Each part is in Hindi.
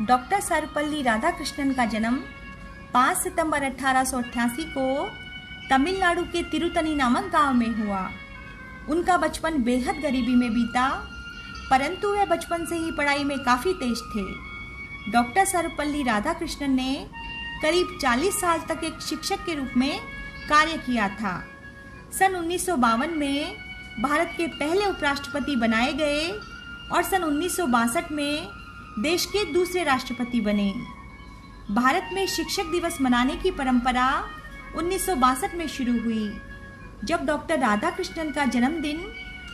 डॉक्टर सर्वपल्ली राधाकृष्णन का जन्म 5 सितंबर 1888 को तमिलनाडु के तिरुतनी नामक गांव में हुआ। उनका बचपन बेहद गरीबी में बीता, परंतु वे बचपन से ही पढ़ाई में काफ़ी तेज थे। डॉक्टर सर्वपल्ली राधाकृष्णन ने करीब 40 साल तक एक शिक्षक के रूप में कार्य किया था। सन 1952 में भारत के पहले उपराष्ट्रपति बनाए गए और सन 1962 में देश के दूसरे राष्ट्रपति बने। भारत में शिक्षक दिवस मनाने की परंपरा 1962 में शुरू हुई, जब डॉक्टर राधाकृष्णन का जन्मदिन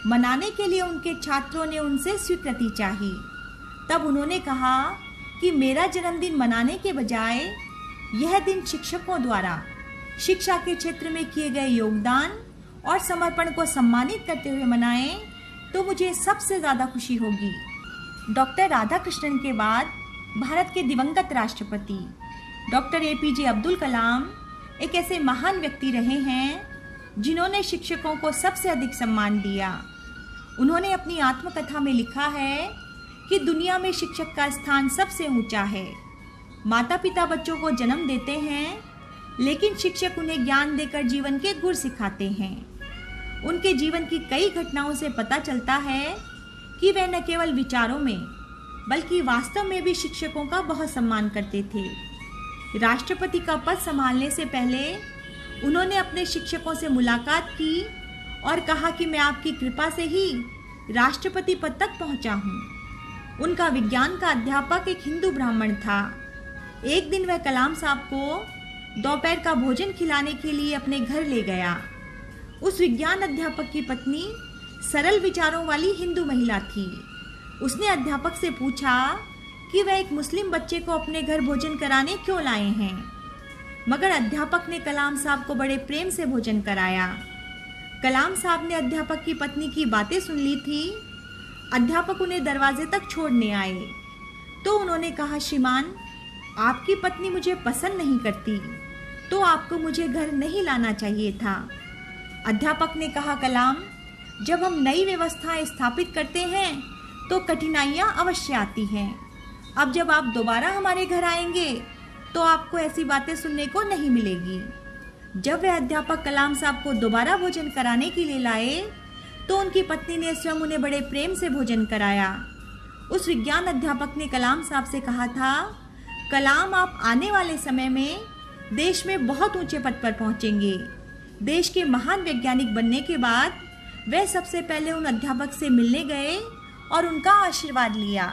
मनाने के लिए उनके छात्रों ने उनसे स्वीकृति चाही। तब उन्होंने कहा कि मेरा जन्मदिन मनाने के बजाय यह दिन शिक्षकों द्वारा शिक्षा के क्षेत्र में किए गए योगदान और समर्पण को सम्मानित करते हुए मनाएं तो मुझे सबसे ज़्यादा खुशी होगी। डॉक्टर राधाकृष्णन के बाद भारत के दिवंगत राष्ट्रपति डॉक्टर APJ अब्दुल कलाम एक ऐसे महान व्यक्ति रहे हैं जिन्होंने शिक्षकों को सबसे अधिक सम्मान दिया। उन्होंने अपनी आत्मकथा में लिखा है कि दुनिया में शिक्षक का स्थान सबसे ऊंचा है। माता पिता बच्चों को जन्म देते हैं, लेकिन शिक्षक उन्हें ज्ञान देकर जीवन के गुर सिखाते हैं। उनके जीवन की कई घटनाओं से पता चलता है कि वे न केवल विचारों में बल्कि वास्तव में भी शिक्षकों का बहुत सम्मान करते थे। राष्ट्रपति का पद संभालने से पहले उन्होंने अपने शिक्षकों से मुलाकात की और कहा कि मैं आपकी कृपा से ही राष्ट्रपति पद तक पहुंचा हूं। उनका विज्ञान का अध्यापक एक हिंदू ब्राह्मण था। एक दिन वह कलाम साहब को दोपहर का भोजन खिलाने के लिए अपने घर ले गया। उस विज्ञान अध्यापक की पत्नी सरल विचारों वाली हिंदू महिला थी। उसने अध्यापक से पूछा कि वह एक मुस्लिम बच्चे को अपने घर भोजन कराने क्यों लाए हैं, मगर अध्यापक ने कलाम साहब को बड़े प्रेम से भोजन कराया। कलाम साहब ने अध्यापक की पत्नी की बातें सुन ली थी। अध्यापक उन्हें दरवाजे तक छोड़ने आए तो उन्होंने कहा, श्रीमान, आपकी पत्नी मुझे पसंद नहीं करती, तो आपको मुझे घर नहीं लाना चाहिए था। अध्यापक ने कहा, कलाम, जब हम नई व्यवस्थाएं स्थापित करते हैं तो कठिनाइयां अवश्य आती हैं। अब जब आप दोबारा हमारे घर आएंगे तो आपको ऐसी बातें सुनने को नहीं मिलेगी। जब वह अध्यापक कलाम साहब को दोबारा भोजन कराने के लिए लाए तो उनकी पत्नी ने स्वयं उन्हें बड़े प्रेम से भोजन कराया। उस विज्ञान अध्यापक ने कलाम साहब से कहा था, कलाम, आप आने वाले समय में देश में बहुत ऊंचे पद पर पहुंचेंगे। देश के महान वैज्ञानिक बनने के बाद वे सबसे पहले उन अध्यापक से मिलने गए और उनका आशीर्वाद लिया।